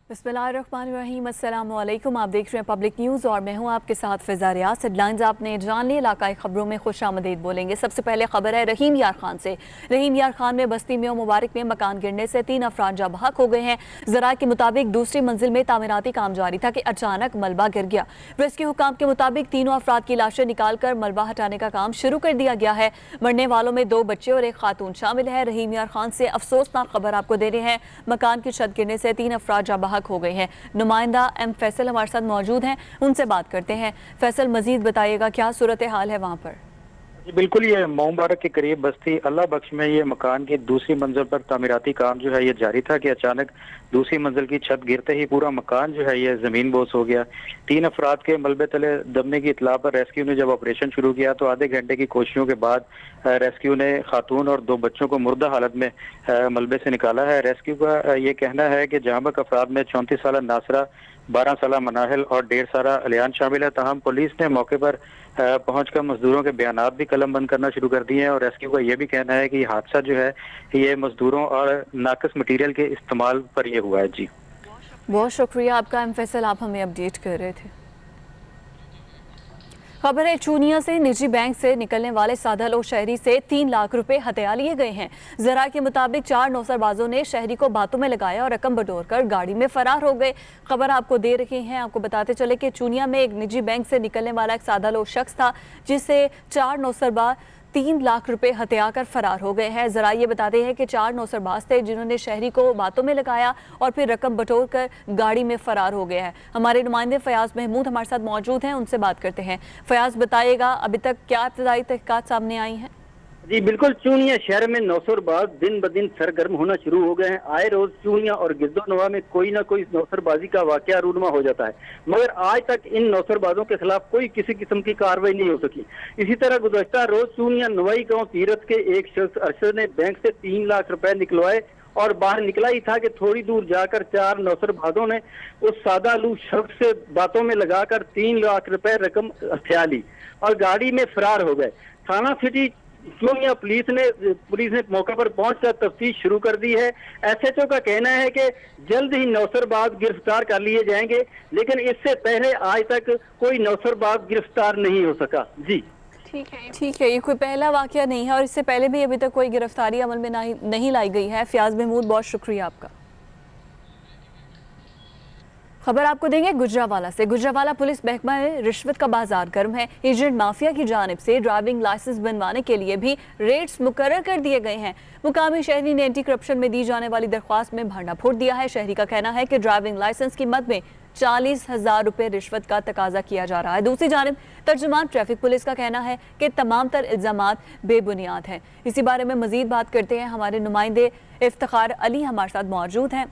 बिस्मिल्लाहिर्रहमानिर्रहीम, अस्सलाम वालेकुम। आप देख रहे हैं पब्लिक न्यूज़ और मैं हूं आपके साथ फ़िज़ा रियाज। हेडलाइंस आपने जान ली, इलाकाई खबरों में खुशामदीद बोलेंगे। सबसे पहले खबर है रहीम यार खान से। रहीम यार खान में बस्ती में मुबारक में मकान गिरने से 3 अफराद जाँ बहक हो गए हैं। ज़रा के मुताबिक दूसरी मंजिल में तामीराती काम जारी था कि अचानक मलबा गिर गया। रेस्क्यू हुकाम के मुताबिक तीनों अफराद की लाशें निकाल कर मलबा हटाने का काम शुरू कर दिया गया है। मरने वालों में 2 बच्चे और एक खातून शामिल है। रहीम यार खान से अफसोसनाक खबर आपको दे रहे हैं, मकान की छत गिरने से 3 अफराद जाँ बहक हो गए हैं। नुमाइंदा एम फैसल हमारे साथ मौजूद हैं, उनसे बात करते हैं। फैसल, मजीद बताइएगा क्या सूरत हाल है वहाँ पर? जी बिल्कुल, ये मुबारक के करीब बस्ती अल्लाह बख्श में ये मकान की दूसरी मंजिल पर तामीराती काम जो है ये जारी था कि अचानक दूसरी मंजिल की छत गिरते ही पूरा मकान जो है ये जमीन बोस हो गया। 3 अफराद के मलबे तले दबने की इतला पर रेस्क्यू ने जब ऑपरेशन शुरू किया तो आधे घंटे की कोशिशों के बाद रेस्क्यू ने खातून और 2 बच्चों को मुर्दा हालत में मलबे से निकाला है। रेस्क्यू का ये कहना है कि जहां बक अफराद में 34 साल नासरा, 12 साल मनाहिल और 1.5 साल अलियान शामिल है। ताहम पुलिस ने मौके पर पहुंचकर मजदूरों के बयानात भी कलम बंद करना शुरू कर दिए हैं और रेस्क्यू का यह भी कहना है कि ये हादसा जो है ये मजदूरों और नाकस मटीरियल के इस्तेमाल पर यह हुआ है। जी बहुत शुक्रिया आपका एम फैसल, आप हमें अपडेट कर रहे थे। खबर है चूनिया से निजी बैंक से निकलने वाले सादा लोग शहरी से 3 लाख रुपए हथिया लिए गए हैं। जरा के मुताबिक 4 नौसरबाजों ने शहरी को बातों में लगाया और रकम बटोर कर गाड़ी में फरार हो गए। खबर आपको दे रहे हैं, आपको बताते चले कि चूनिया में एक निजी बैंक से निकलने वाला एक सादा लोग शख्स था जिससे 4 नौसरबाज 3 लाख रुपए हथिया कर फरार हो गए हैं। जरा ये बताते हैं कि 4 नौसरबाज थे जिन्होंने शहरी को बातों में लगाया और फिर रकम बटोर कर गाड़ी में फरार हो गए हैं। हमारे नुमाइंदे फयाज महमूद हमारे साथ मौजूद हैं, उनसे बात करते हैं। फयाज, बताइएगा अभी तक क्या इब्तदाई तहकीकात सामने आई हैं? जी बिल्कुल, चूनिया शहर में नौसरबाज दिन ब दिन सरगर्म होना शुरू हो गए हैं। आए रोज चूनिया और गिरदोनवा में कोई ना कोई नौसरबाजी का वाकया रूनमा हो जाता है, मगर आज तक इन नौसरबाजों के खिलाफ कोई किसी किस्म की कार्रवाई नहीं हो सकी। इसी तरह गुज़श्ता रोज चूनिया नवाई गांव तीरथ के एक शख्स अरशद ने बैंक से 3 लाख रुपए निकलवाए और बाहर निकला ही था कि थोड़ी दूर जाकर 4 नौसरबाजों ने उस सादा लू शख्स से बातों में लगाकर 3 लाख रुपए रकम हथिया ली और गाड़ी में फरार हो गए। थाना सिटी चूनिया पुलिस ने मौके पर पहुंचकर तफ्तीश शुरू कर दी है। एसएचओ का कहना है कि जल्द ही नौसरबाज गिरफ्तार कर लिए जाएंगे, लेकिन इससे पहले आज तक कोई नौसरबाज गिरफ्तार नहीं हो सका। जी ठीक है, ये कोई पहला वाकया नहीं है और इससे पहले भी अभी तक कोई गिरफ्तारी अमल में नहीं लाई गई है। फयाज महमूद, बहुत शुक्रिया आपका। खबर आपको देंगे गुजरावाला से। गुजरावाला पुलिस महकमा में रिश्वत का बाजार गर्म है। एजेंट माफिया की जानिब से ड्राइविंग लाइसेंस बनवाने के लिए भी रेट्स मुकर्रर कर दिए गए हैं। मुकामी शहरी ने एंटी करप्शन में दी जाने वाली दरख्वास्त में भरना फोड़ दिया है। शहरी का कहना है कि ड्राइविंग लाइसेंस की मद में 40,000 रुपए रिश्वत का तकाजा किया जा रहा है। दूसरी जानिब तर्जुमान ट्रैफिक पुलिस का कहना है कि तमाम तर इल्जामात बेबुनियाद हैं। इसी बारे में मजीद बात करते हैं, हमारे नुमाइंदे इफ्तिखार अली हमारे साथ मौजूद हैं।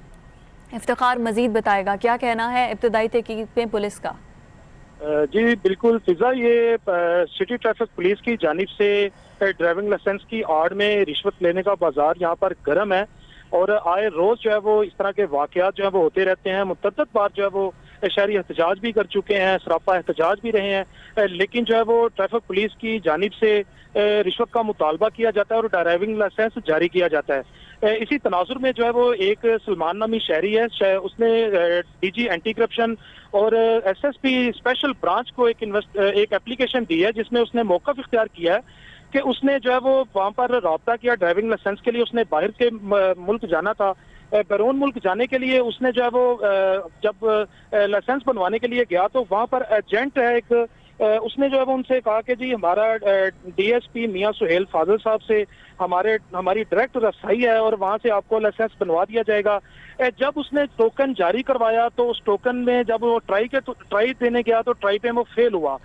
इफ्तिखार, मजीद बताएगा क्या कहना है इब्तदाई तहकीक में पुलिस का? जी बिल्कुल फिजा, ये सिटी ट्रैफिक पुलिस की जानिब से ड्राइविंग लाइसेंस की आड़ में रिश्वत लेने का बाजार यहाँ पर गर्म है और आए रोज जो है वो इस तरह के वाकयात जो है वो होते रहते हैं। मुतअद्दिद बार जो है वो शहरी एहतजाज भी कर चुके हैं, सरापा एहतजाज भी रहे हैं, लेकिन जो है वो ट्रैफिक पुलिस की जानिब से रिश्वत का मुतालबा किया जाता है और ड्राइविंग लाइसेंस जारी किया जाता है। इसी तनाजुर में जो है वो एक सलमान नामी शहरी है, उसने डीजी एंटी करप्शन और एसएसपी स्पेशल ब्रांच को एक एप्लीकेशन दी है जिसमें उसने मौक़िफ़ इख्तियार किया है कि उसने जो है वो वहाँ पर राब्ता किया ड्राइविंग लाइसेंस के लिए। उसने बाहर के मुल्क जाना था, बैरून मुल्क जाने के लिए उसने जो है वो जब लाइसेंस बनवाने के लिए गया तो वहाँ पर एजेंट है एक, उसने जो है वो उनसे कहा कि जी हमारा डीएसपी मियां सुहेल फाजिल साहब से हमारी डायरेक्ट रसाई है और वहाँ से आपको लाइसेंस बनवा दिया जाएगा। जब उसने टोकन जारी करवाया तो उस टोकन में जब वो ट्राई देने गया तो ट्राई पे वो फेल हुआ,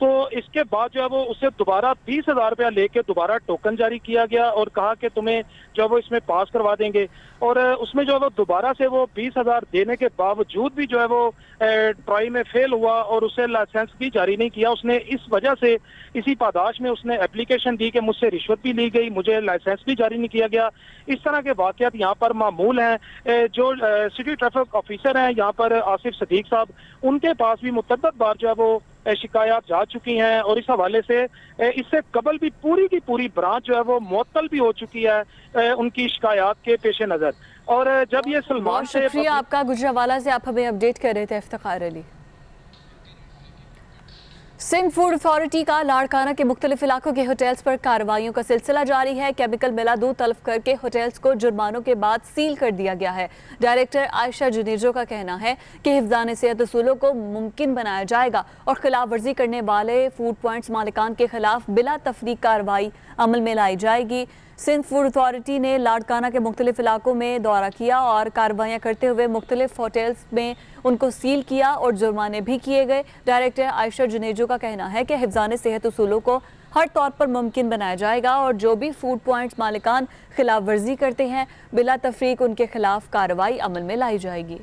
तो इसके बाद जो है वो उसे दोबारा 20,000 रुपया लेके दोबारा टोकन जारी किया गया और कहा कि तुम्हें जो है वो इसमें पास करवा देंगे। और उसमें जो है वो दोबारा से वो 20,000 देने के बावजूद भी जो है वो ट्राई में फेल हुआ और उसे लाइसेंस भी जारी नहीं किया। उसने इस वजह से इसी पादाश में उसने एप्लीकेशन दी कि मुझसे रिश्वत भी ली गई, मुझे लाइसेंस भी जारी नहीं किया गया। इस तरह के वाकयात यहाँ पर मामूल हैं। जो सिटी ट्रैफिक ऑफिसर हैं यहाँ पर आसिफ सदीक साहब, उनके पास भी मुतअद्दिद बार जो है वो शिकायत जा चुकी हैं और इस हवाले से इससे कबल भी पूरी की पूरी ब्रांच जो है वो मुअत्तल भी हो चुकी है उनकी शिकायत के पेश नज़र। और जब ये सलमान बहुत से शुक्रिया आपका गुजरांवाला से, आप हमें अपडेट कर रहे थे इफ्तिखार अली। सिंध फूड अथॉरिटी का लाड़काना के मुख्तलिफ इलाकों के होटल्स पर कार्रवाइयों का सिलसिला जारी है। केमिकल मिला दूध तल्फ करके होटल्स को जुर्मानों के बाद सील कर दिया गया है। डायरेक्टर आयशा जुनेजो का कहना है कि हिफ्ज़ान सेहत उसूलों को मुमकिन बनाया जाएगा और खिलाफ वर्जी करने वाले फूड पॉइंट्स मालिकान के खिलाफ बिला तफरीक कार्रवाई अमल में लाई जाएगी। सिंध फूड अथॉरिटी ने लाड़काना के मुख्तलिफ इलाकों में दौरा किया और कार्रवाइयाँ करते हुए मुख्तलिफ होटल्स में उनको सील किया और जुर्माने भी किए गए। डायरेक्टर आयशा जुनेजो का कहना है कि हिफ्ज़ान सेहत उसूलों को हर तौर पर मुमकिन बनाया जाएगा और जो भी फूड पॉइंट्स मालिकान खिलाफ वर्जी करते हैं बिला तफरीक उनके खिलाफ कार्रवाई अमल में लाई जाएगी।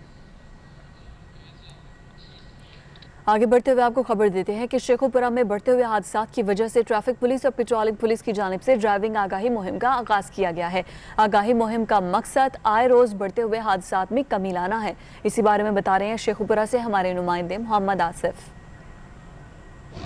आगे बढ़ते हुए आपको खबर देते हैं कि शेखोपुरा में बढ़ते हुए हादसात की वजह से ट्रैफिक पुलिस और पेट्रोलिंग पुलिस की जानिब से ड्राइविंग आगाही मुहिम का आगाज़ किया गया है। आगाही मुहिम का मकसद आए रोज़ बढ़ते हुए हादसात में कमी लाना है। इसी बारे में बता रहे हैं शेखोपुरा से हमारे नुमाइंदे मोहम्मद आसिफ।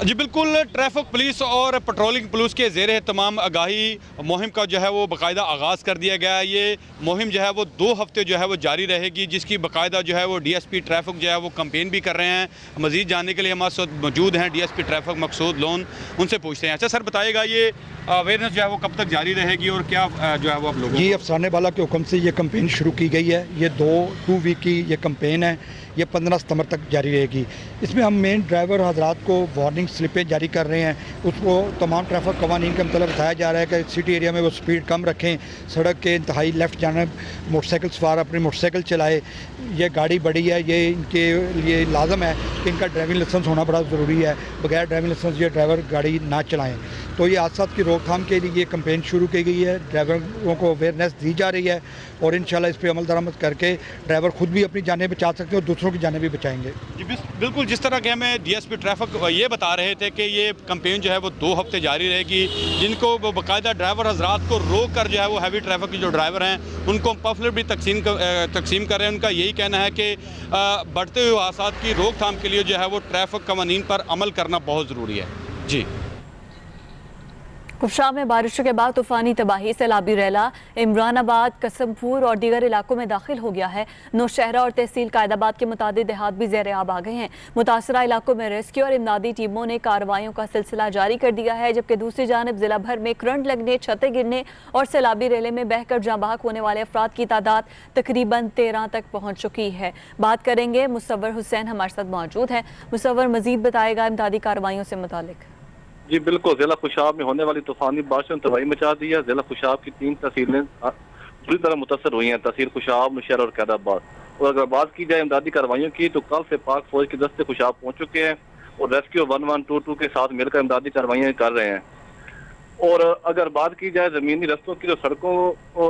जी बिल्कुल, ट्रैफिक पुलिस और पेट्रोलिंग पुलिस के ज़ेर तमाम आगाही मुहिम का जो है वो बाकायदा आगाज़ कर दिया गया है। ये मुहिम जो है वो 2 हफ्ते जो है वो जारी रहेगी, जिसकी बाकायदा जो है वो DSP ट्रैफिक जो है वो कैंपेन भी कर रहे हैं। मज़ीद जानने के लिए हमारे साथ मौजूद हैं DSP ट्रैफिक मकसूद लोन, उनसे पूछते हैं। अच्छा सर, बताइएगा ये अवेयरनेस जो है वो कब तक जारी रहेगी और क्या जो है वो आप लोगों जी अफसाने वाला के हुक्म से ये कैंपेन शुरू की गई है। ये 2 वीक की ये कैंपेन है, ये 15 सितंबर तक जारी रहेगी। इसमें हम मेन ड्राइवर हजरात को वार्निंग स्लिपें जारी कर रहे हैं। उसको तमाम ट्रैफिक कवानीन का मतलब बताया जा रहा है कि सिटी एरिया में वो स्पीड कम रखें, सड़क के इंतहाई लेफ़्ट जाना, मोटरसाइकिल सवार अपनी मोटरसाइकिल चलाए। ये गाड़ी बड़ी है, ये इनके लिए लाजम है कि इनका ड्राइविंग लाइसेंस होना बड़ा ज़रूरी है। बगैर ड्राइविंग लाइसेंस ये ड्राइवर गाड़ी ना चलाएँ। तो ये हादसात की रोकथाम के लिए ये कैंपेन शुरू की गई है। ड्राइवरों को अवेयरनेस दी जा रही है और इंशाल्लाह इस पर अमल दरामद करके ड्राइवर खुद भी अपनी जानें बचा सकते हैं और दूसरों की जानें भी बचाएंगे। जी बिल्कुल, जिस तरह के हमें DSP ट्रैफिक ये बता रहे थे कि ये कैंपेन जो है वो 2 हफ्ते जारी रहेगी, जिनको बाकायदा ड्राइवर हजरात को रोक कर जो है वो हैवी ट्रैफिक के जो ड्राइवर हैं उनको पफलेट भी तकसीम कर रहे हैं। उनका यही कहना है कि बढ़ते हुए हादसात की रोकथाम के लिए जो है वो ट्रैफिक कवानीन पर अमल करना बहुत ज़रूरी है। जी कुफशा में बारिशों के बाद तूफानी तबाही सैलाबी रैला इमरानाबाद, कसमपुर और दीगर इलाकों में दाखिल हो गया है। नौशहरा और तहसील कायदाबाद के मुतादिद देहात भी ज़ेर आब आ गए हैं। मुतासरा इलाकों में रेस्क्यू और इमदादी टीमों ने कार्रवाइयों का सिलसिला जारी कर दिया है, जबकि दूसरी जानब जिला भर में करंट लगने, छतें गिरने और सैलाबी रेले में बहकर जाँ बहक होने वाले अफराद की तादाद तकरीबन 13 तक पहुँच चुकी है। बात करेंगे मुसव्वर हुसैन हमारे साथ मौजूद हैं। मुसव्वर मजीद बताएगा इमदादी कार्रवाइयों से मुतालिक। जी बिल्कुल, जिला खुशाब में होने वाली तूफानी बारिशों ने तबाही मचा दी है। जिला खुशाब की 3 तहसीलें पूरी तरह मुतासर हुई हैं, तहसील खुशाब, नौशहरा और कैदाबाद। और अगर बात की जाए इमदादी कार्रवाइयों की तो कल से पाक फौज के दस्ते खुशाब पहुंच चुके हैं और रेस्क्यू 1122 के साथ मिलकर इमदादी कार्रवाइयाँ कर रहे हैं। और अगर बात की जाए जमीनी रस्तों की, तो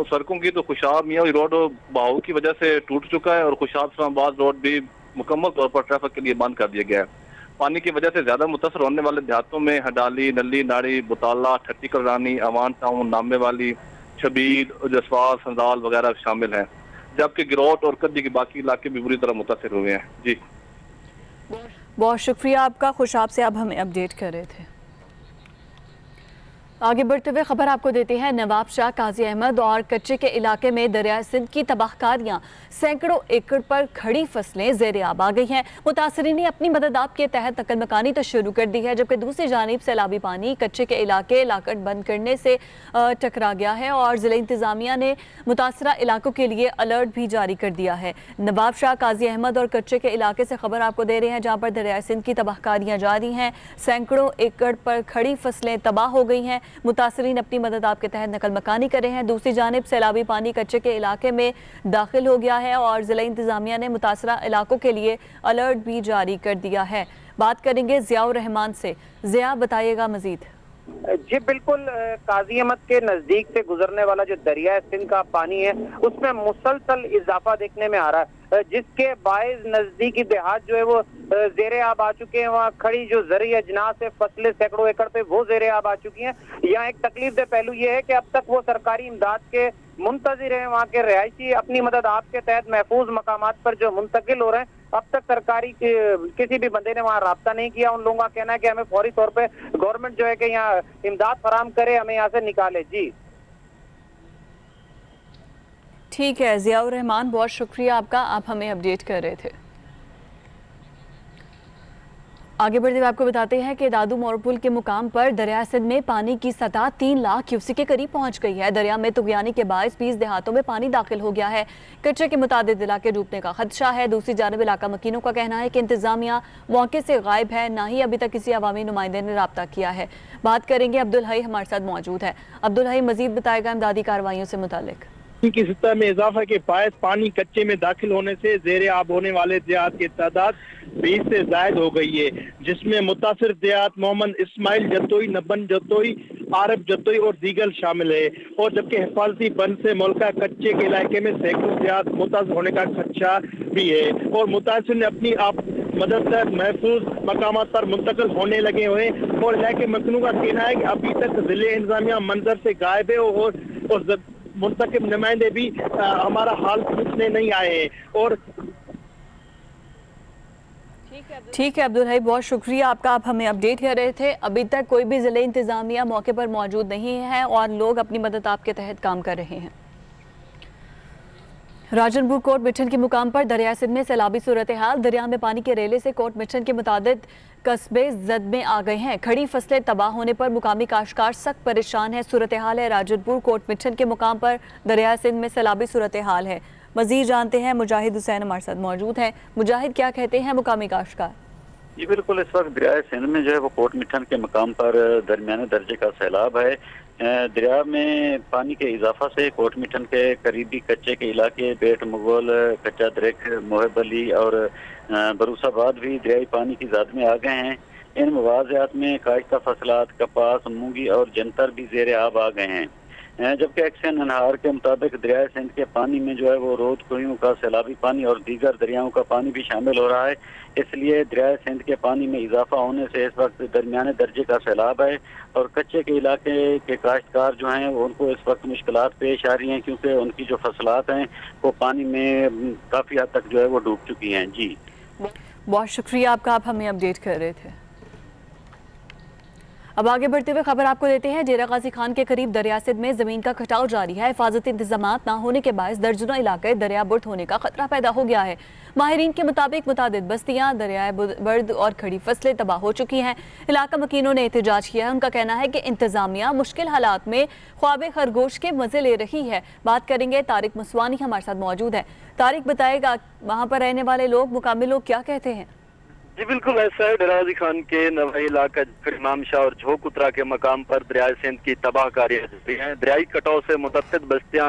सड़कों की, तो खुशाब मियाँ रोड बहाव की वजह से टूट चुका है और खुशाब इस्लामाबाद रोड भी मुकम्मल तौर पर ट्रैफिक के लिए बंद कर दिया गया है। पानी की वजह से ज्यादा मुतासर होने वाले देहातों में हडाली, नली, नाड़ी, बुताला, ठट्टी कलरानी, अवान टाउन, नामे वाली, छबील, जसवाल, संजाल वगैरह शामिल हैं, जबकि गिरोट और कद्दी के बाकी इलाके भी बुरी तरह मुतासर हुए हैं। जी बहुत शुक्रिया आपका, खुशाब से आप हमें अपडेट कर रहे थे। आगे बढ़ते हुए खबर आपको देते हैं नवाब शाह, काजी अहमद और कच्चे के इलाके में दरियाए सिंध की तबाहकारियां, सैकड़ों एकड़ पर खड़ी फसलें ज़ेर आब आ गई हैं। मुतासरीन ने अपनी मदद आप के तहत नकल मकानी तो शुरू कर दी है, जबकि दूसरी जानिब सैलाबी पानी कच्चे के इलाके लाकट बंद करने से टकरा गया है और ज़िला इंतज़ामिया ने मुतासरा इलाकों के लिए अलर्ट भी जारी कर दिया है। नवाब शाह, काजी अहमद और कच्चे के इलाके से खबर आपको दे रहे हैं, जहाँ पर दरियाए सिंध की तबाहकारियाँ जारी हैं। सैकड़ों एकड़ पर खड़ी फसलें तबाह हो गई हैं। मुतासरीन अपनी मदद आपके तहत नकल मकानी कर रहे हैं। दूसरी जानिब सैलाबी पानी कच्चे के इलाके में दाखिल हो गया है और ज़िला इंतज़ामिया ने मुतासरा इलाकों के लिए अलर्ट भी जारी कर दिया है। बात करेंगे ज़ियाउर रहमान से। ज़िया, बताइएगा मजीद। जी बिल्कुल, काजी अहमद के नजदीक से गुजरने वाला जो दरिया सिंध का पानी है उसमें मुसलसल इजाफा देखने में आ रहा है, जिसके बायस नजदीकी देहात जो है वो जेर आब आ चुके हैं। वहाँ खड़ी जो ज़रूरी अजनास है, फसलें सैकड़ों एकड़ पे वो जेर आब आ चुकी हैं। यहाँ एक तकलीफ दे पहलू ये है कि अब तक वो सरकारी इमदाद के मुंतजिर हैं। वहाँ के रहायशी अपनी मदद आपके तहत महफूज मकामात पर जो मुंतकिल हो रहे हैं, अब तक सरकारी किसी भी बंदे ने वहाँ राब्ता नहीं किया। उन लोगों का कहना है कि हमें फौरी तौर पे गवर्नमेंट जो है कि यहाँ इमदाद फराहम करे, हमें यहाँ से निकाले। जी ठीक है जियाउर रहमान, बहुत शुक्रिया आपका, आप हमें अपडेट कर रहे थे। आगे बढ़ते हुए आपको बताते हैं कि दादू मोड़ पुल के मुकाम पर दरिया सिंध में पानी की सतह 3 लाख क्यूसेक के करीब पहुंच गई है। दरिया में तुगयानी के बायस 20 देहातों में पानी दाखिल हो गया है। कच्चे के मुताबिक इलाके डूबने का खदशा है। दूसरी जानब इलाका मकीनों का कहना है कि इंतजामिया मौके से गायब है, ना ही अभी तक किसी अवामी नुमाइंदे ने रब्ता किया है। बात करेंगे, अब्दुल हई हमारे साथ मौजूद है। अब्दुल हई मजीद बताएगा इमदादी कार्रवाइयों से मुतालिक। की सतह में इजाफा के बायस पानी कच्चे में दाखिल होने से जेर आब होने वाले देहात की तादाद 20 से जायद हो गई है, जिसमें मुतासिर देहात मोहम्मद इस्माइल जतोई, नबन जतोई, आरब जतोई और दीगर शामिल है। और जबकि हिफाजती बंद से मुल्का कच्चे के इलाके में सैकड़ों देहात मुतासर होने का खदशा भी है और मुतासिर ने अपनी आप मदद महफूज मकाम पर मुंतकिल होने लगे हुए और इलाके मकनू का कहना है कि अभी तक जिले इंतजामिया मंजर से गायब है और मुंतकिब नुमाइंदे भी हमारा हाल पूछने नहीं आए हैं। और ठीक है अब्दुल हई, बहुत शुक्रिया आपका, आप हमें अपडेट कर रहे थे। अभी तक कोई भी जिले इंतजामिया मौके पर मौजूद नहीं है और लोग अपनी मदद आपके तहत काम कर रहे हैं। राजनपुर कोट मिठन के मुकाम पर दरिया सिंध में सैलाबी सूरत हाल। दरिया में पानी के रेले से कोट मिठन के मुताबिक कस्बे जद में आ गए हैं। खड़ी फसलें तबाह होने पर मुकामी काश्तकार सख्त परेशान है। सूरत हाल है राजनपुर कोट मिठन के मुकाम पर दरिया सिंध में सैलाबी सूरत हाल है। मजीद जानते हैं, मुजाहिद हुसैन हमारे साथ मौजूद हैं। मुजाहिद, क्या कहते हैं मुकामी काश्तकार? जी बिल्कुल, इस वक्त दरिया सिंध में जो है वो कोट मिठन के मकाम पर दरमियाने दर्जे का सैलाब है। दरिया में पानी के इजाफा से कोट मिठन के करीबी कच्चे के इलाके बेट मुगल, कच्चा दरेक, मोहब अली और बरूसाबाद भी दरियाई पानी की ज़द में आ गए हैं। इन मवाज़ियात में काश्ता फसलात, कपास, मूंगी और जंतर भी ज़ेर आब आ गए हैं। जबकि एक्शन अनहार के मुताबिक दरिया सिंध के पानी में जो है वो रोद कुइयों का सैलाबी पानी और दीगर दरियाओं का पानी भी शामिल हो रहा है। इसलिए दरिया सिंध के पानी में इजाफा होने से इस वक्त दरमियाने दर्जे का सैलाब है और कच्चे के इलाके के काश्तकार जो हैं उनको इस वक्त मुश्किलात पेश आ रही हैं, क्योंकि उनकी जो फसलात हैं वो पानी में काफ़ी हद तक जो है वो डूब चुकी हैं। जी बहुत शुक्रिया आपका, आप हमें अपडेट कर रहे थे। अब आगे बढ़ते हुए खबर आपको देते हैं। डेरा गाजी खान के करीब दरिया सिंध में जमीन का कटाव जारी है। हिफाजती इंतजामात ना होने के बायस दर्जनों इलाके दरिया बुर्द होने का खतरा पैदा हो गया है। माहिरीन के मुताबिक मुतादिद बस्तियां, दरियाए बर्द और खड़ी फसलें तबाह हो चुकी हैं। इलाका मकीनों ने एहतजाज किया है। उनका कहना है कि इंतजामिया मुश्किल हालात में ख्वाब खरगोश के मजे ले रही है। बात करेंगे, तारिक मुसवानी हमारे साथ मौजूद है। तारिक, बताएगा वहाँ पर रहने वाले लोग, मुकामी लोग क्या कहते हैं? जी बिल्कुल ऐसा है। डेरा गाजी खान के नवाई इलाका इमाम शाह और झोक उतरा के मकाम पर दरिया सिंध की तबाहकारी जारी है। दरियाई कटाव से मुतअद्दिद बस्तियां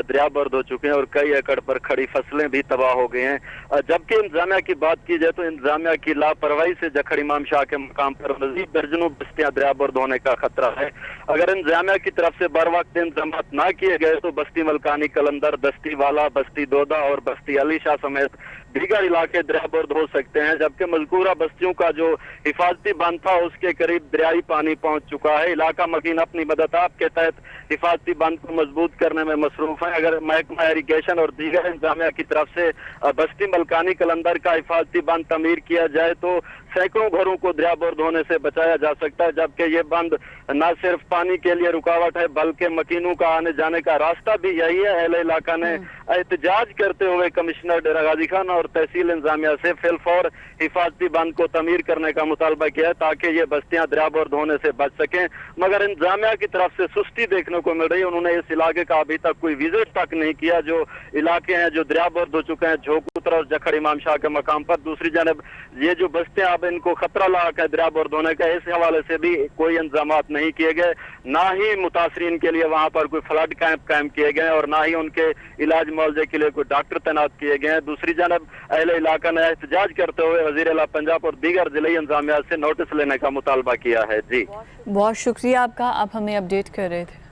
दरिया बर्द हो चुके हैं और कई एकड़ पर खड़ी फसलें भी तबाह हो गई हैं। जबकि इंतजामिया की बात की जाए तो इंतजामिया की लापरवाही से जखड़ इमाम शाह के मकाम पर मजीद दर्जनों बस्तियां दरिया बर्द होने का खतरा है। अगर इंतजामिया की तरफ से बर वक्त इंतजाम ना किए गए तो बस्ती मलकानी कलंदर, बस्ती वाला, बस्ती दोदा और बस्ती अली शाह समेत दीगर इलाके दरिया बर्द हो सकते हैं। जबकि मज़कूरा बस्तियों का जो हिफाजती बांध था उसके करीब दरियाई पानी पहुंच चुका है। इलाका मकीन अपनी मदद के तहत हिफाजती बांध को मजबूत करने में मसरूफ है। अगर महकमा इरिगेशन और दीगर इंतजामिया की तरफ से बस्ती मलकानी कलंदर का हिफाजती बांध तमीर किया जाए तो सैकड़ों घरों को दरिया बर्द होने से बचाया जा सकता है। जबकि ये बंद न सिर्फ पानी के लिए रुकावट है बल्कि मकीनों का आने जाने का रास्ता भी यही है। अहले इलाका ने एहतजाज करते हुए कमिश्नर डेरा गाजी खान और तहसील इंतजामिया से फिलफौर हिफाजती बांध को तमीर करने का मुतालबा किया है ताकि ये बस्तियां दरिया बर्द होने से बच सकें। मगर इंतजामिया की तरफ से सुस्ती देखने को मिल रही है। उन्होंने इस इलाके का अभी तक कोई विजिट तक नहीं किया। जो इलाके हैं जो दरिया बर्द हो चुके हैं, झोक उतरा और जखड़ इमाम शाह के मकाम पर, दूसरी जानब ये जो बस्तियां अब इनको खतरा लाक है दरिया बर्द होने का, इस हवाले से भी कोई इंतजाम नहीं किए गए। ना ही मुतासरीन के लिए वहाँ पर कोई फ्लड कैंप कायम किए गए और ना ही उनके इलाज मुआवजे के लिए कोई डॉक्टर तैनात किए गए हैं। दूसरी जानब अहले इलाका ने एहतजाज करते हुए वजीर आला पंजाब और दीगर जिले इंतजामिया से नोटिस लेने का मुतालबा किया है। जी बहुत शुक्रिया आपका, आप हमें अपडेट कर रहे थे।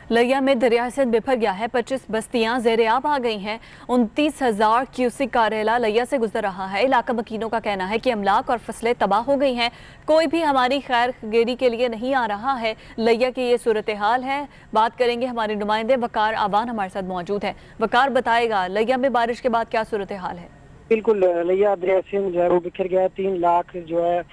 लिया में दरिया सिंध बिफर गया है। 25 बस्तियां ज़ेर-ए-आब आ गई हैं। 29,000 क्यूसिक का रेला लिया से गुजर रहा है। इलाका मकीनों का कहना है कि अमलाक और फसलें तबाह हो गई हैं। कोई भी हमारी खैर गेरी के लिए नहीं आ रहा है। लिया की ये सूरत हाल है। बात करेंगे, हमारे नुमाइंदे वकार आवान हमारे साथ मौजूद है। वकार, बताएगा लिया में बारिश के बाद क्या सूरत हाल है? बिल्कुल, लिया दरिया सिंध जो है वो बिखर गया है। 3 लाख जो है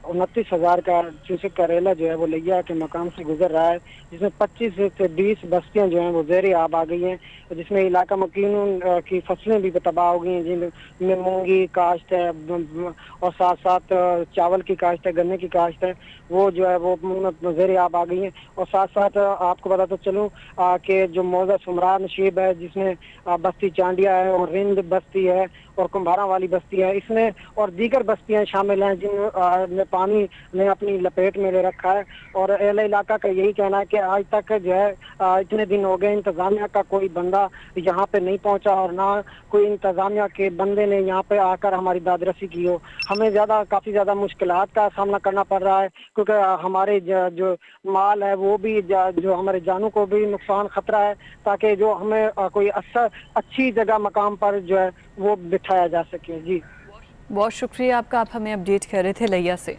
29,000 का क्यूसेक का रेला जो है वो लिया के मकाम से गुजर रहा है, जिसमें 25 से 20 बस्तियां जो हैं वो ज़ेर-ए-आब आ गई हैं, जिसमें इलाका मकीनों की फसलें भी तबाह हो गई हैं, जिनमें मूंगी काश्त है और साथ साथ चावल की काश्त है, गन्ने की काश्त है, वो जो है वो ज़ेर-ए-आब आ गई हैं। और साथ साथ आपको बताता चलूँ कि जो मौजा सुमरा नशीब है, जिसमें बस्ती चांडिया है और रिंद बस्ती है और कुम्भारा वाली बस्ती है, इसमें और दीगर बस्तियां शामिल हैं जिन पानी ने अपनी लपेट में ले रखा है। और अहले इलाका का यही कहना है कि आज तक जो है इतने दिन हो गए इंतजामिया का कोई बंदा यहाँ पे नहीं पहुँचा और ना कोई इंतजामिया के बंदे ने यहाँ पे आकर हमारी दादरसी की हो। हमें काफ़ी ज़्यादा मुश्किलात का सामना करना पड़ रहा है, क्योंकि हमारे जो माल है वो भी जो हमारे जानों को भी नुकसान खतरा है, ताकि जो हमें कोई अच्छी जगह मकाम पर जो है वो बिठाया जा सके। जी बहुत शुक्रिया आपका, आप हमें अपडेट कर रहे थे लिया से।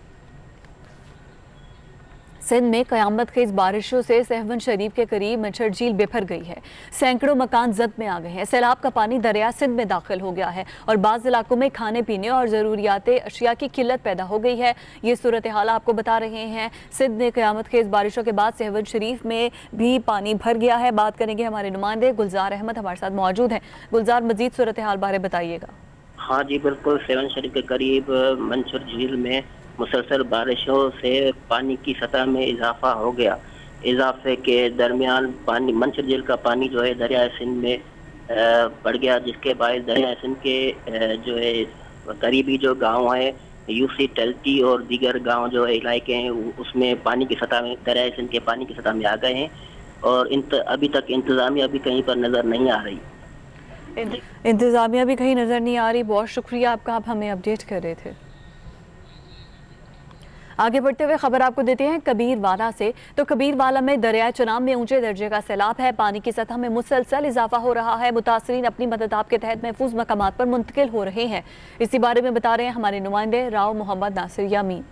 सिंध में क़यामत खेज़ बारिशों से सहवन शरीफ के करीब मंछर झील बिफर गई है। सैकड़ों मकान जद में आ गए हैं। सैलाब का पानी दरिया सिंध में दाखिल हो गया है और बाज़ इलाकों में खाने पीने और ज़रूरियात अशिया की किल्लत पैदा हो गई है। ये सूरत हाल आपको बता रहे हैं। सिंध में क़यामत खेज़ बारिशों के बाद सहवन शरीफ में भी पानी भर गया है। बात करेंगे, हमारे नुमाइंदे गुलजार अहमद हमारे साथ मौजूद हैं। गुलजार, मज़ीद सूरत हाल बारे बताइएगा। हाँ जी बिल्कुल, सहवन शरीफ के करीब मंछर झील में मुसलसल बारिशों से पानी की सतह में इजाफा हो गया। इजाफे के दरमियान पानी मंछर झील का पानी जो है दरिया सिंध में बढ़ गया, जिसके बाद दरिया सिंध के जो है करीबी जो गांव है यूसी टल्टी और दीगर गांव जो है इलाके हैं उसमें पानी की सतह में दरिया सिंध के पानी की सतह में आ गए हैं और अभी तक इंतजामिया भी कहीं पर नज़र नहीं आ रही। इंतजामिया भी कहीं नज़र नहीं आ रही। बहुत शुक्रिया आपका, आप हमें अपडेट कर रहे थे। आगे बढ़ते हुए खबर आपको देते हैं कबीरवाला से। तो कबीरवाला में दरिया चनाब में ऊंचे दर्जे का सैलाब है। पानी की सतह में मुसलसल इजाफा हो रहा है। मुतासरीन अपनी मदद आपके तहत महफूज मकामात पर मुंतकिल हो रहे हैं। इसी बारे में बता रहे हैं हमारे नुमाइंदे राव मोहम्मद नासिर यामीन।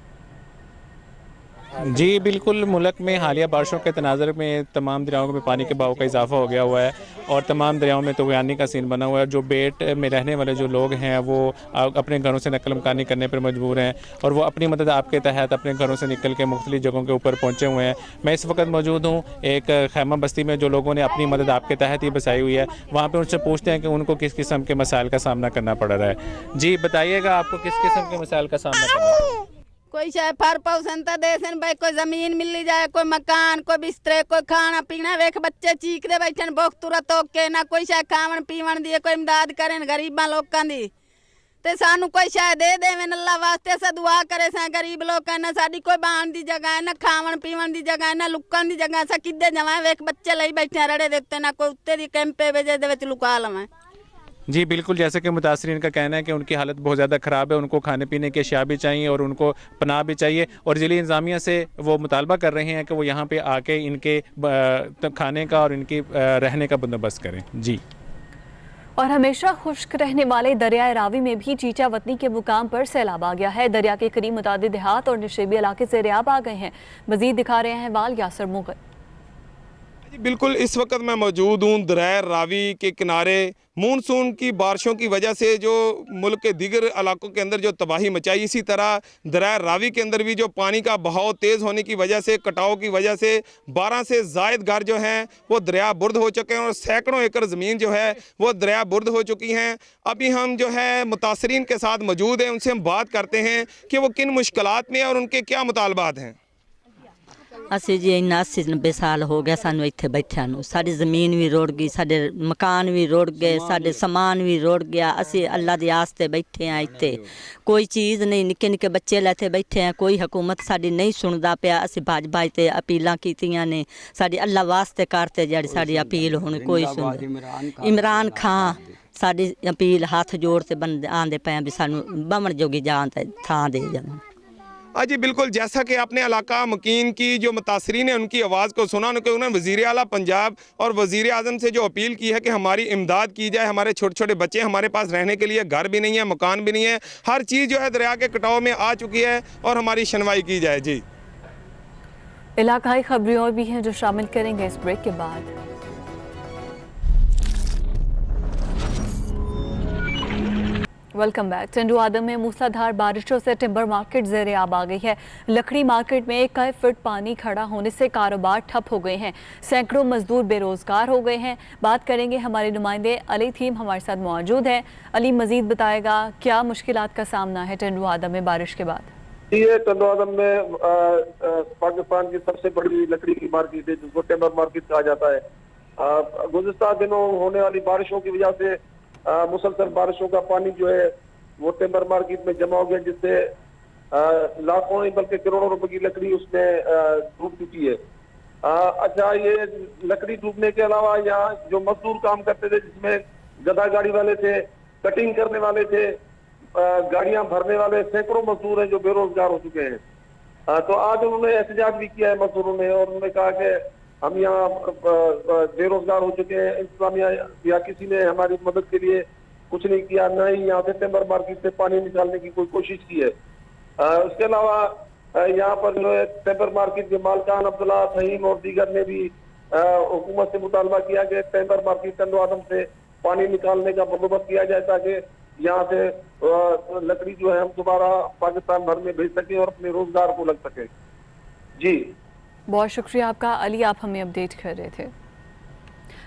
जी बिल्कुल, मुल्क में हालिया बारिशों के तनाज़र में तमाम दरियाओं में पानी के बहाव का इजाफा हो गया हुआ है और तमाम दरियाओं में तग़यानी का सीन बना हुआ है। जो बेट में रहने वाले जो लोग हैं वो अपने घरों से नकल मकानी करने पर मजबूर हैं और वो अपनी मदद आपके तहत अपने घरों से निकल के मुख्तलिफ जगहों के ऊपर पहुँचे हुए हैं। मैं इस वक्त मौजूद हूँ एक खैमा बस्ती में, जो लोगों ने अपनी मदद आपके तहत ही बसाई हुई है। वहाँ पर उनसे पूछते हैं कि उनको किस किस्म के मसाइल का सामना करना पड़ रहा है। जी बताइएगा, आपको किस किस्म के मसाइल का सामना करना पड़ रहा है? कोई शायद फर पौसनता देसन भाई, कोई जमीन मिली जाए, कोई मकान, कोई बिस्तरे, कोई खाना पीना। वेख बच्चे चीकते बैठे भुख तुरत होके ना कोई शायद खावन पीवन दिए, कोई इमदाद करें गरीबा लोगों दी ते सानू कोई शायद दे देवे। अल्लाह वास्ते से दुआ करे सा गरीब लोग ना साडी कोई बाण दी जगह है, ना खावन पीवन दी जगह है, ना लुकन दी जगह। सा किदे जावे? वेख बच्चे लई बैठे रड़े देते, ना कोई उत्ते दी कैंपे वेजे दे विच लुका लवे। जी बिल्कुल, जैसे कि मुतासरीन का कहना है कि उनकी हालत बहुत ज़्यादा ख़राब है, उनको खाने पीने की अशिया भी चाहिए और उनको पनाह भी चाहिए और ज़िली इंतज़ामिया से वो मुतालबा कर रहे हैं कि वो यहाँ पे आके इनके खाने का और इनकी रहने का बंदोबस्त करें। जी, और हमेशा खुश्क रहने वाले दरिया रावी में भी चीचा वतनी के मुकाम पर सैलाब आ गया है। दरिया के करीब मुतादिद देहात और नशेबी इलाके ज़ेर-ए-आब आ गए हैं। मज़ीद दिखा रहे हैं वाल यासर मुग़ल। बिल्कुल, इस वक्त मैं मौजूद हूँ दरिया रावी के किनारे। मानसून की बारिशों की वजह से जो मुल्क के दीगर इलाकों के अंदर जो तबाही मचाई, इसी तरह दरिया रावी के अंदर भी जो पानी का बहाव तेज़ होने की वजह से, कटाव की वजह से 12 से ज़ायद घर जो हैं वो दरिया बुर्द हो चुके हैं और सैकड़ों एकड़ ज़मीन जो है वो दरिया बुर्द हो चुकी हैं। अभी हम जो है मुतासरीन के साथ मौजूद हैं, उनसे हम बात करते हैं कि वो किन मुश्किलात में और उनके क्या मुतालबात हैं। ਅਸੀਂ ਜੀ ਇੰਨਾ 80-90 ਸਾਲ ਹੋ ਗਿਆ ਸਾਨੂੰ ਇੱਥੇ ਬੈਠਿਆਂ ਨੂੰ। ਸਾਡੀ ਜ਼ਮੀਨ ਵੀ ਰੁੜ ਗਈ, ਸਾਡੇ ਮਕਾਨ ਵੀ ਰੁੜ ਗਏ, ਸਾਡੇ ਸਮਾਨ ਵੀ ਰੁੜ ਗਿਆ। ਅਸੀਂ ਅੱਲਾ ਦੀ ਆਸ ਤੇ ਬੈਠੇ ਆ ਇੱਥੇ, ਕੋਈ ਚੀਜ਼ ਨਹੀਂ। ਨਿੱਕੇ ਨਿੱਕੇ ਬੱਚੇ ਲੈ ਕੇ ਬੈਠੇ ਆ, ਕੋਈ ਹਕੂਮਤ ਸਾਡੀ ਨਹੀਂ ਸੁਣਦਾ ਪਿਆ। ਅਸੀਂ ਭਾਜ ਭਾਜ ਤੇ ਅਪੀਲਾਂ ਕੀਤੀਆਂ ਨੇ, ਸਾਡੀ ਅੱਲਾ ਵਾਸਤੇ ਕਰਤੇ ਜਿਹੜੀ ਸਾਡੀ ਅਪੀਲ ਹੁਣ ਕੋਈ ਸੁਣਦਾ। ਇਮਰਾਨ ਖਾਨ ਸਾਡੀ ਅਪੀਲ ਹੱਥ ਜੋੜ ਤੇ ਬੰਦੇ ਆਂਦੇ ਪਏ ਵੀ ਸਾਨੂੰ ਬਮਣ ਜੋਗੀ ਜਾਣ ਤੇ ਥਾਂ ਦੇ ਜਾਣ। जी बिल्कुल, जैसा कि आपने इलाका मकीन की जो मुतासरीन है उनकी आवाज़ को सुना, उन्होंने वज़ीर आला पंजाब और वज़ीर आज़म से जो अपील की है कि हमारी इमदाद की जाए, हमारे छोटे छोटे बच्चे, हमारे पास रहने के लिए घर भी नहीं है, मकान भी नहीं है, हर चीज़ जो है दरिया के कटाव में आ चुकी है और हमारी सुनवाई की जाए। जी, इलाकाई खबरें और भी हैं जो शामिल करेंगे इस ब्रेक के बाद। Welcome back. टंडू आदम में मूसलाधार बारिशों से टिम्बर मार्केट ज़ेरे आब आ गई है। लकड़ी मार्केट में 1 फुट पानी खड़ा होने से कारोबार ठप हो गए हैं। सैकड़ों मजदूर बेरोजगार हो गए हैं। बात करेंगे, हमारे नुमाइंदे अली थीम हमारे साथ मौजूद है। अली मजीद बताएगा क्या मुश्किलात का सामना है टंडू आदम में बारिश के बाद। ये टंडू आदम में पाकिस्तान की सबसे बड़ी लकड़ी की मार्केट है जिसको टिम्बर मार्केट कहा जाता है। गुज़िश्ता दिनों होने वाली बारिशों की वजह से मुसलसल बारिशों का पानी जो है वो टिम्बर मार्केट में जमा हो गया, जिससे लाखों नहीं बल्कि करोड़ों रुपए की लकड़ी उसमें डूब चुकी है। अच्छा, ये लकड़ी डूबने के अलावा यहाँ जो मजदूर काम करते थे, जिसमें गधा गाड़ी वाले थे, कटिंग करने वाले थे, गाड़ियां भरने वाले, सैकड़ों मजदूर हैं जो बेरोजगार हो चुके हैं। तो आज उन्होंने एहतजाज भी किया है मजदूरों ने, और उन्होंने कहा कि हम यहाँ बेरोजगार हो चुके हैं, इंतजामिया या किसी ने हमारी मदद के लिए कुछ नहीं किया, न ही यहाँ से टिम्बर मार्केट से पानी निकालने की कोई कोशिश की है। उसके अलावा यहाँ पर जो है टिम्बर मार्केट के मालकान अब्दुल्ला, फहीम और दीगर ने भी हुकूमत से मुतालबा किया कि टिम्बर मार्केट टंडू आदम से पानी निकालने का बंदोबस्त किया जाए, ताकि यहाँ से लकड़ी जो है हम दोबारा पाकिस्तान भर में भेज सकें और अपने रोजगार को लग सके। जी, बहुत शुक्रिया आपका अली, आप हमें अपडेट कर रहे थे।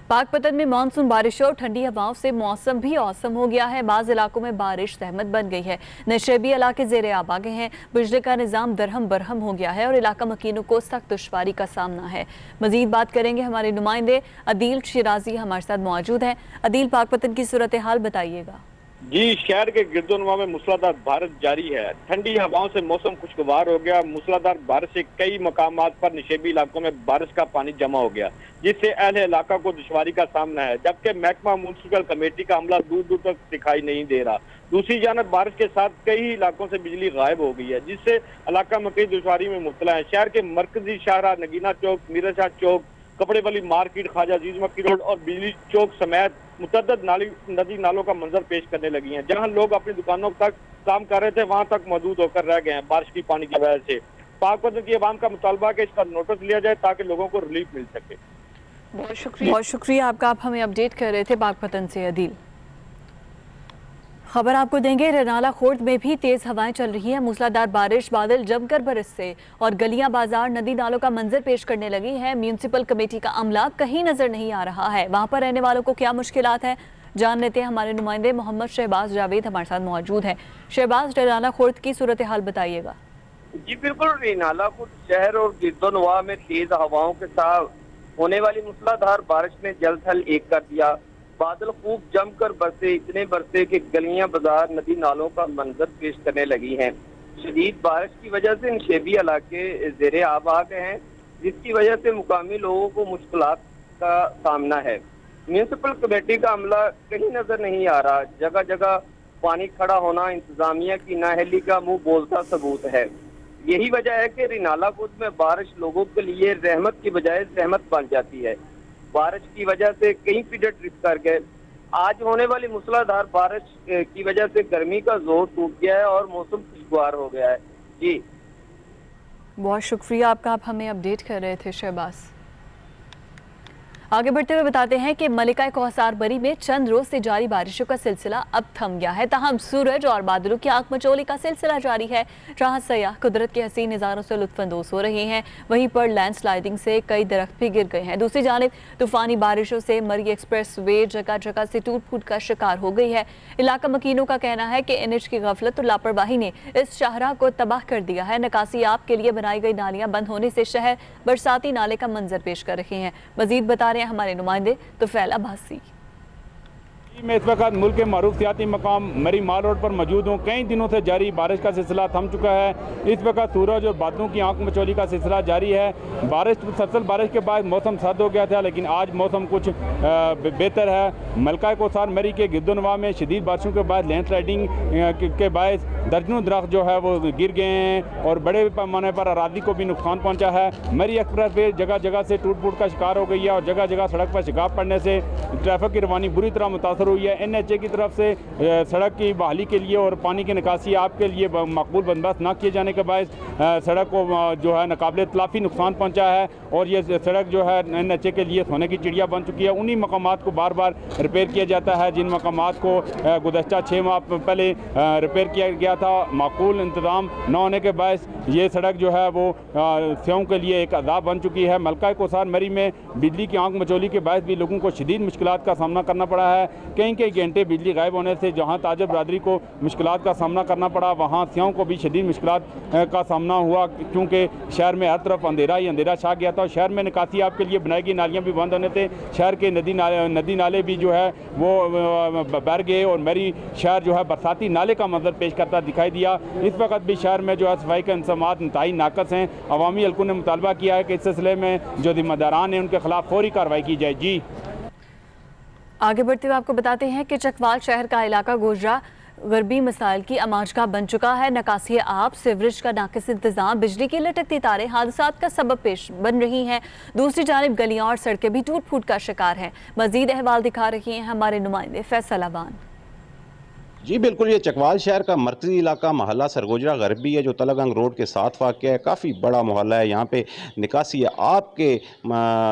पाकपतन में मानसून बारिशों और ठंडी हवाओं से मौसम भी औसम हो गया है। बाज़ इलाकों में बारिश रहमत बन गई है। नशेबी इलाके ज़ेरे आब आ गए हैं। बिजली का निज़ाम दरहम बरहम हो गया है और इलाका मकीनों को सख्त दुश्वारी का सामना है। मजीद बात करेंगे, हमारे नुमाइंदे अदील शिराजी हमारे साथ मौजूद हैं। अदील, पाकपतन की सूरत हाल बताइएगा। जी, शहर के गिरदोनवा में मूसलाधार बारिश जारी है। ठंडी हवाओं से मौसम खुशगवार हो गया। मूसलाधार बारिश से कई मकामात पर निशेबी इलाकों में बारिश का पानी जमा हो गया, जिससे अहले इलाका को दुश्वारी का सामना है, जबकि महकमा म्युनिसिपल कमेटी का अमला दूर दूर तक दिखाई नहीं दे रहा। दूसरी जानब बारिश के साथ कई इलाकों से बिजली गायब हो गई है, जिससे इलाका में कई दुश्वारी में मुब्तला है। शहर के मरकजी शाहरा, नगीना चौक, मीरा शाह चौक, कपड़े वाली मार्केट, ख्वाजा अजीज मक्की रोड और बिजली चौक समेत मुतअद्दिद नदी नालों का मंजर पेश करने लगी हैं। जहां लोग अपनी दुकानों तक काम कर रहे थे, वहां तक मौजूद होकर रह गए हैं बारिश की पानी की वजह से। पाकपतन की आवाम का मुतालबा कि इसका नोटिस लिया जाए ताकि लोगों को रिलीफ मिल सके। बहुत शुक्रिया आपका, आप हमें अपडेट कर रहे थे पाकपतन से अदील। खबर आपको देंगे, रनाला खोर्द में भी तेज हवाएं चल रही हैं। मूसलाधार बारिश, बादल जमकर बरससे और गलियां, बाजार, नदी नालों का मंजर पेश करने लगी है। म्यूनिसिपल कमेटी का अमला कहीं नजर नहीं आ रहा है। वहां पर रहने वालों को क्या मुश्किलात हैं, जान लेते हैं। हमारे नुमाइंदे मोहम्मद शहबाज जावेद हमारे साथ मौजूद हैं। शहबाज, रनाला खोर्द की सूरत हाल बताइएगा। जी बिल्कुल, रनाला खोर्द शहर और गिरदोनवा में तेज हवाओं के साथ होने वाली मूसलाधार बारिश ने जल थल एक कर दिया। बादल खूब जमकर बरसे, इतने बरसे कि गलियां, बाजार, नदी नालों का मंजर पेश करने लगी हैं। शदीद बारिश की वजह से निशेबी इलाके ज़ेरे आब आ गए हैं, जिसकी वजह से मुकामी लोगों को मुश्किलात का सामना है। म्यूनिसिपल कमेटी का अमला कहीं नजर नहीं आ रहा। जगह जगह पानी खड़ा होना इंतजामिया की नाअहली का मुंह बोलता सबूत है। यही वजह है कि रनाला खोर्द में बारिश लोगों के लिए रहमत की बजाय रहमत बन जाती है। बारिश की वजह से कई फीडर ट्रिप कर गए। आज होने वाली मूसलाधार बारिश की वजह से गर्मी का जोर टूट गया है और मौसम खुशगवार हो गया है। जी, बहुत शुक्रिया आपका, आप हमें अपडेट कर रहे थे शहबाज। आगे बढ़ते हुए बताते हैं कि मलिका कौसार बरी में चंद रोज से जारी बारिशों का सिलसिला अब थम गया है। ताहम सूरज और बादलों की आंख मचोली का सिलसिला जारी है। जहां सयाह कुदरत के हसीन नज़ारों से लुत्फानंदोज हो रहे हैं, वहीं पर लैंडस्लाइडिंग से कई दरख्त भी गिर गए हैं। दूसरी जानिब तूफानी बारिशों से मरी एक्सप्रेस वे जगह जगह से टूट फूट का शिकार हो गई है। इलाका मकीनों का कहना है कि एनएच की गफलत और लापरवाही ने इस शाहराह को तबाह कर दिया है। निकासी आप के लिए बनाई गई नालियां बंद होने से शहर बरसाती नाले का मंजर पेश कर रहे हैं। मजीद बता रहे हैं हमारे नुमाइंदे तुफैल अब्बासी। मैं इस वक्त मुल्क के मारूफ सियाती मकाम मरी माल रोड पर मौजूद हूँ। कई दिनों से जारी बारिश का सिलसिला थम चुका है। इस वक्त सूरज और बादलों की आंख मचोली का सिलसिला जारी है। मुसलसल बारिश के बाद मौसम सर्द हो गया था, लेकिन आज मौसम कुछ बेहतर है। मलका कोसार मरी के गिरदोनवा में शदीद बारिशों के बाद लैंड स्लाइडिंग के बायस दर्जनों दरख्त जो है वो गिर गए हैं और बड़े पैमाने पर अराजी को भी नुकसान पहुँचा है। मरी एक्सप्रेस वे जगह जगह से टूट फूट का शिकार हो गई है और जगह जगह सड़क पर शिकाब पड़ने से ट्रैफिक की रवानी बुरी तरह मुतासर हुई है। NHA की तरफ से सड़क की बहाली के लिए और पानी की निकासी आपके लिए मकबूल बंदोबस्त न किए जाने के बायस सड़क को जो है नाकाबिले तलाफी नुकसान पहुंचा है और ये सड़क जो है NHA के लिए सोने की चिड़िया बन चुकी है। उन्हीं मकामात को बार बार रिपेयर किया जाता है जिन मकामात को गुज़श्ता 6 माह पहले रिपेयर किया गया था। माकूल इंतज़ाम न होने के बायस ये सड़क जो है वो सेवों के लिए एक अज़ाब बन चुकी है। मलका कोसार मरी में बिजली की आंख मचोली के बायस भी लोगों को शदीद मुश्किलात का सामना करना पड़ा है। कई घंटे बिजली गायब होने से जहां ताजर बरादरी को मुश्किलात का सामना करना पड़ा, वहां सियाओं को भी शदीद मुश्किलात का सामना हुआ क्योंकि शहर में हर तरफ अंधेरा ही अंधेरा छा गया था। शहर में निकासी आपके लिए बनाई गई नालियाँ भी बंद होने थे। शहर के नदी नाले भी जो है वो भर गए और मरी शहर जो है बरसाती नाले का मंजर पेश करता दिखाई दिया। इस वक्त भी शहर में जो है सफाई के इंतजामात इंतहाई नाकस हैं। अवामी हल्कों ने मुतालबा किया है कि इस सिलसिले में जो जिम्मेदारान हैं उनके खिलाफ फौरी कार्रवाई की जाए। जी आगे बढ़ते हुए आपको बताते हैं कि चकवाल शहर का इलाका गोजरा गरबी मसाइल की अमाजगाह बन चुका है। नकासी आब, सीवरेज का नाकिस इंतजाम, बिजली की लटकती तारें हादसात का सबब पेश बन रही हैं। दूसरी जानिब गलियां और सड़कें भी टूट फूट का शिकार हैं। मजीद अहवाल दिखा रही हैं हमारे नुमाइंदे फैसल अबान। जी बिल्कुल, ये चकवाल शहर का मरकज़ी इलाका महल्ला सरगोजरा गरबी है जो तलगंग रोड के साथ वाक़या है। काफ़ी बड़ा मोहल्ला है। यहाँ पे निकासी आब के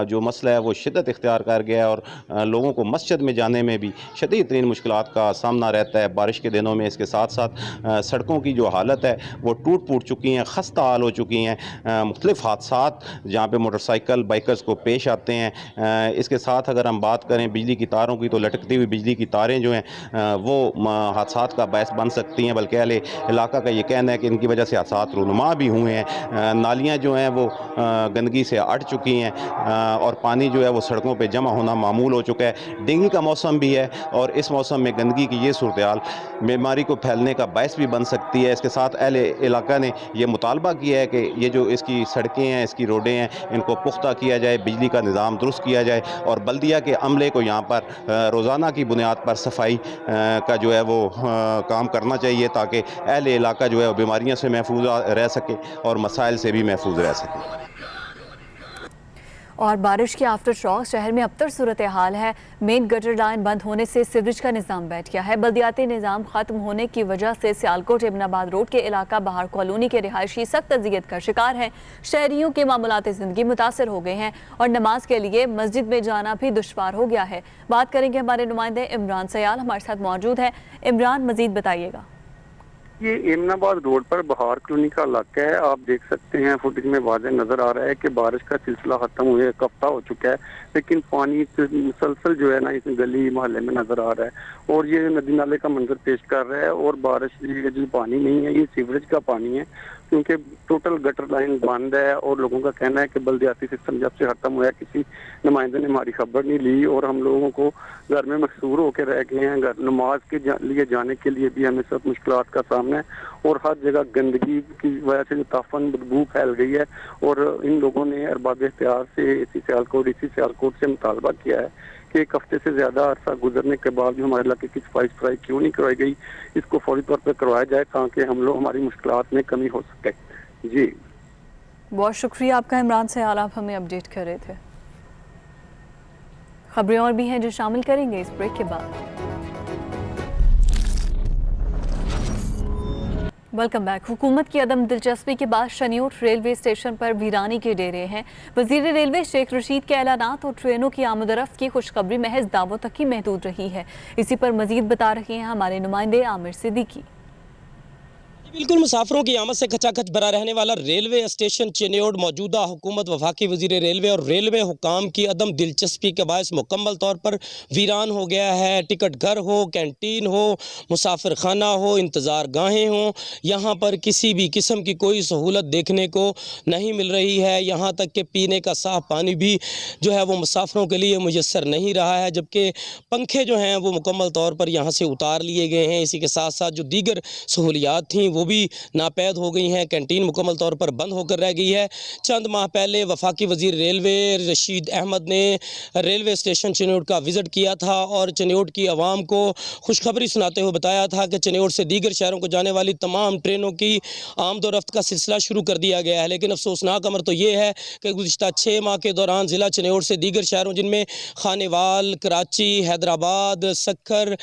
जो मसला है वो शिद्दत इख्तियार कर गया है और लोगों को मस्जिद में जाने में भी शदीद तरीन मुश्किलात का सामना रहता है बारिश के दिनों में। इसके साथ साथ सड़कों की जो हालत है वो टूट फूट चुकी हैं, खस्ता हाल हो चुकी हैं। मुख्तलिफ हादसात जहाँ पर मोटरसाइकिल बाइकर्स को पेश आते हैं। इसके साथ अगर हम बात करें बिजली की तारों की, तो लटकती हुई बिजली की तारें जो हैं वो हादसात का बायस बन सकती हैं। बल्कि अहले इलाका का ये कहना है कि इनकी वजह से हादसात रुनुमा भी हुए हैं। नालियाँ जो हैं वो गंदगी से अट चुकी हैं और पानी जो है वो सड़कों पे जमा होना मामूल हो चुका है। डेंगू का मौसम भी है और इस मौसम में गंदगी की ये सूरत हाल बीमारी को फैलने का बायस भी बन सकती है। इसके साथ अहले इलाका ने ये मुतालबा किया है कि ये जो इसकी सड़कें हैं, इसकी रोडें हैं, इनको पुख्ता किया जाए, बिजली का निज़ाम दुरुस्त किया जाए और बल्दिया के अमले को यहाँ पर रोज़ाना की बुनियाद पर सफाई का जो है वो काम करना चाहिए ताकि अहले इलाका जो है वो बीमारियों से महफूज रह सके और मसाइल से भी महफूज रह सके। और बारिश के आफ्टर शॉक शहर में अबतर सूरत हाल है। मेन गटर लाइन बंद होने से सीवरेज का निज़ाम बैठ गया है। बल्दियाती निज़ाम ख़त्म होने की वजह से सियालकोट इब्नाबाद रोड के इलाका बहार कॉलोनी के रिहायशी सख्त अजियत का शिकार हैं। शहरियों के मामूलात ज़िंदगी मुतासर हो गए हैं और नमाज के लिए मस्जिद में जाना भी दुश्वार हो गया है। बात करेंगे हमारे नुमाइंदे इमरान सयाल हमारे साथ मौजूद हैं। इमरान, मजीद बताइएगा। ये एमनाबाद रोड पर बहार कॉलोनी का इलाका है। आप देख सकते हैं फुटेज में वाज़ेह नजर आ रहा है कि बारिश का सिलसिला खत्म हुए एक हफ्ता हो चुका है, लेकिन पानी मुसलसल जो है ना इस गली मोहल्ले में नजर आ रहा है और ये नदी नाले का मंजर पेश कर रहा है। और बारिश ये जो पानी नहीं है ये सीवरेज का पानी है क्योंकि टोटल गटर लाइन बंद है और लोगों का कहना है कि बल्दियाती सिस्टम जब से खत्म हुआ है किसी नुमाइंदे ने हमारी खबर नहीं ली और हम लोगों को घर में मकसूर होकर रह गए हैं। नमाज के लिए जाने के लिए भी हमें सब मुश्किलात का सामना है और हर जगह गंदगी की वजह से जो ताफन बदबू फैल गई है। और इन लोगों ने अरबाब इख्तियार से इसी सियालकोट से मुतालबा किया है कि एक हफ्ते से ज्यादा अरसा गुजरने के बाद भी हमारे इलाके की सफाई सुथराई क्यों नहीं करवाई गई, इसको फौरी तौर पर करवाया जाए ताकि हम लोग हमारी मुश्किलात में कमी हो सके। जी बहुत शुक्रिया आपका इमरान सयाल, आप हमें अपडेट कर रहे थे। खबरें और भी हैं जो शामिल करेंगे इस ब्रेक के बाद। Welcome back. हुकूमत की अदम दिलचस्पी के बाद शनियोट रेलवे स्टेशन पर वीरानी के डेरे हैं। वजीर रेलवे शेख रशीद के ऐलानात और ट्रेनों की आमदरफ्त की खुशखबरी महज दावों तक ही महदूद रही है। इसी पर मजीद बता रहे हैं हमारे नुमाइंदे आमिर सिद्दीकी। بالکل مسافروں کی آمد سے کھچا کھچ بھرا رہنے والا ریلوے اسٹیشن چنیوڑ موجودہ حکومت وفاقی وزیر ریلوے اور ریلوے حکام کی عدم دلچسپی کے باعث مکمل طور پر ویران ہو گیا ہے۔ ٹکٹ گھر ہو، کینٹین ہو، مسافر خانہ ہو، انتظار گاہیں ہوں، یہاں پر کسی بھی قسم کی کوئی سہولت دیکھنے کو نہیں مل رہی ہے۔ یہاں تک کہ پینے کا صاف پانی بھی جو ہے وہ مسافروں کے لیے میسر نہیں رہا ہے، جبکہ پنکھے جو ہیں وہ مکمل طور پر یہاں سے اتار لیے گئے ہیں۔ اسی کے ساتھ ساتھ جو دیگر سہولیات تھیں وہ بھی ناپید ہو گئی ہیں۔ کینٹین مکمل طور پر بند ہو کر رہ گئی ہے۔ چند ماہ پہلے وفاقی وزیر ریلوے رشید احمد نے ریلوے اسٹیشن چنیوڑ کا وزٹ کیا تھا اور چنیوڑ کی عوام کو خوشخبری سناتے ہوئے بتایا تھا کہ چنیوڑ سے دیگر شہروں کو جانے والی تمام ٹرینوں کی آمد و رفت کا سلسلہ شروع کر دیا گیا ہے۔ لیکن افسوسناک امر تو یہ ہے کہ گزشتہ 6 ماہ کے دوران ضلع چنیوڑ سے دیگر شہروں جن میں خانیوال، کراچی، حیدرآباد، سکھر،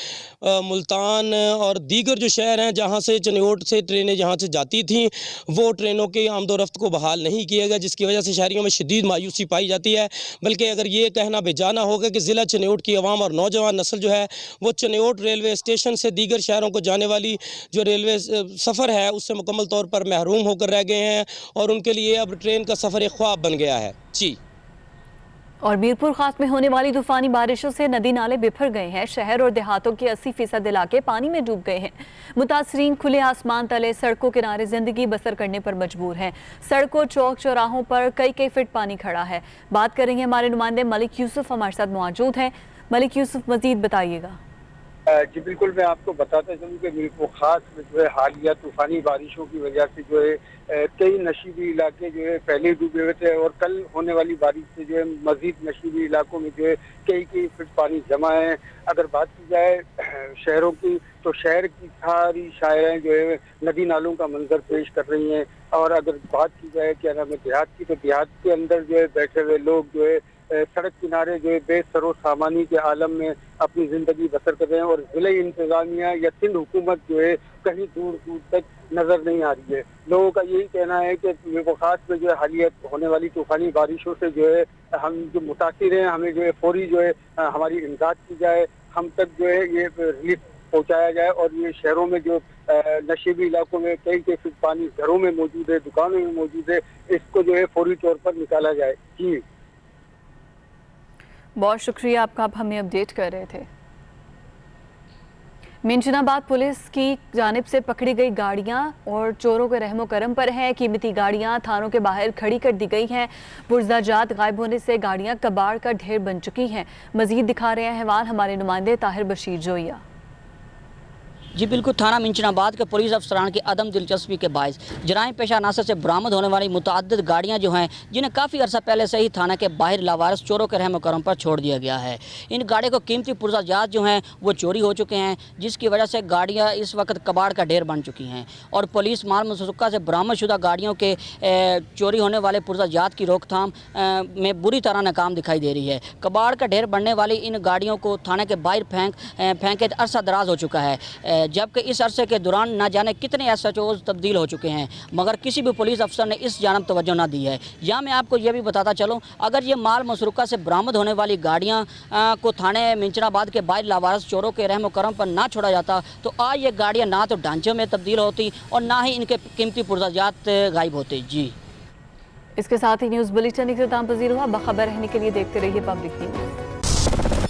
ملتان اور دیگر جو شہر ہیں جہاں سے چنیوڑ سے ٹرینیں جہاں سے جاتی تھیں وہ ٹرینوں کی آمد و رفت کو بحال نہیں کیا گیا، جس کی وجہ سے شہریوں میں شدید مایوسی پائی جاتی ہے۔ بلکہ اگر یہ کہنا بے جانا ہوگا کہ ضلع چنیوڑ کی عوام اور نوجوان نسل جو ہے وہ چنیوڑ ریلوے اسٹیشن سے دیگر شہروں کو جانے والی جو ریلوے سفر ہے اس سے مکمل طور پر محروم ہو کر رہ گئے ہیں اور ان کے لیے اب ٹرین کا سفر ایک خواب بن گیا ہے۔ جی اور میرپور خاص میں ہونے والی طوفانی بارشوں سے ندی نالے بکھر گئے ہیں۔ شہر اور دیہاتوں کے 80% علاقے پانی میں ڈوب گئے ہیں۔ متاثرین کھلے آسمان تلے سڑکوں کنارے زندگی بسر کرنے پر مجبور ہیں۔ سڑکوں، چوک چوراہوں پر کئی فٹ پانی کھڑا ہے۔ بات کریں گے ہمارے نمائندے ملک یوسف ہمارے ساتھ موجود ہیں۔ ملک یوسف مزید بتائیے گا۔ جی بالکل، میں آپ کو بتاتا چلوں کہ میرپور خاص میں جو ہے حالیہ طوفانی بارشوں کی وجہ سے جو ہے کئی نشیبی علاقے جو ہے پہلے ڈوبے ہوئے تھے اور کل ہونے والی بارش سے جو ہے مزید نشیبی علاقوں میں جو ہے کئی فٹ پانی جمع ہے۔ اگر بات کی جائے شہروں کی تو شہر کی ساری شاعریں جو ہے ندی نالوں کا منظر پیش کر رہی ہیں، اور اگر بات کی جائے کیا نام ہے دیہات کی تو دیہات کے اندر جو ہے بیٹھے ہوئے لوگ جو ہے سڑک کنارے جو ہے بے سر و سامانی کے عالم میں اپنی زندگی بسر کر رہے ہیں، اور ضلعی انتظامیہ یا سندھ حکومت جو ہے کہیں دور تک نظر نہیں آ رہی ہے۔ لوگوں کا یہی کہنا ہے کہ خاص میں جو ہے حالیہ ہونے والی طوفانی بارشوں سے جو ہے ہم جو متاثر ہیں ہمیں جو ہے فوری جو ہے ہماری امداد کی جائے، ہم تک جو ہے یہ ریلیف پہنچایا جائے، اور یہ شہروں میں جو نشیبی علاقوں میں کئی فٹ پانی گھروں میں موجود ہے، دکانوں میں موجود ہے، اس کو جو ہے فوری طور پر نکالا جائے۔ جی بہت شکریہ آپ کا، آپ ہمیں اپڈیٹ کر رہے تھے۔ منشن آباد پولیس کی جانب سے پکڑی گئی گاڑیاں اور چوروں کے رحم و کرم پر ہیں۔ قیمتی گاڑیاں تھانوں کے باہر کھڑی کر دی گئی ہیں۔ پرزہ جات غائب ہونے سے گاڑیاں کباڑ کا ڈھیر بن چکی ہیں۔ مزید دکھا رہے ہیں احوال ہمارے نمائندے طاہر بشیر جوئیہ۔ جی بالکل، تھانہ منشن آباد کے پولیس افسران کی عدم دلچسپی کے باعث جرائم پیشہ عناصر سے برآمد ہونے والی متعدد گاڑیاں جو ہیں جنہیں کافی عرصہ پہلے سے ہی تھانہ کے باہر لاوارث چوروں کے رحم و کرم پر چھوڑ دیا گیا ہے۔ ان گاڑیوں کو قیمتی پرزہ جات جو ہیں وہ چوری ہو چکے ہیں، جس کی وجہ سے گاڑیاں اس وقت کباڑ کا ڈھیر بن چکی ہیں، اور پولیس مال مسروقہ سے برآمد شدہ گاڑیوں کے چوری ہونے والے پرزہ جات کی روک تھام میں بری طرح ناکام دکھائی دے رہی ہے۔ کباڑ کا ڈھیر بننے والی ان گاڑیوں کو تھانہ کے باہر پھینکے عرصہ دراز ہو چکا ہے، جبکہ اس عرصے کے دوران نہ جانے کتنے SHOs تبدیل ہو چکے ہیں، مگر کسی بھی پولیس افسر نے اس جانب توجہ نہ دی ہے۔ یا میں آپ کو یہ بھی بتاتا چلوں، اگر یہ مال مسروقہ سے برآمد ہونے والی گاڑیاں کو تھانے منشن آباد کے باہر لاوارث چوروں کے رحم و کرم پر نہ چھوڑا جاتا تو آج یہ گاڑیاں نہ تو ڈھانچے میں تبدیل ہوتی اور نہ ہی ان کے قیمتی پرزہ جات غائب ہوتے۔ جی اس کے ساتھ ہی نیوز بلیٹن اختتام پذیر ہوا۔ باخبر رہنے کے لیے دیکھتے رہیے پبلک نیوز۔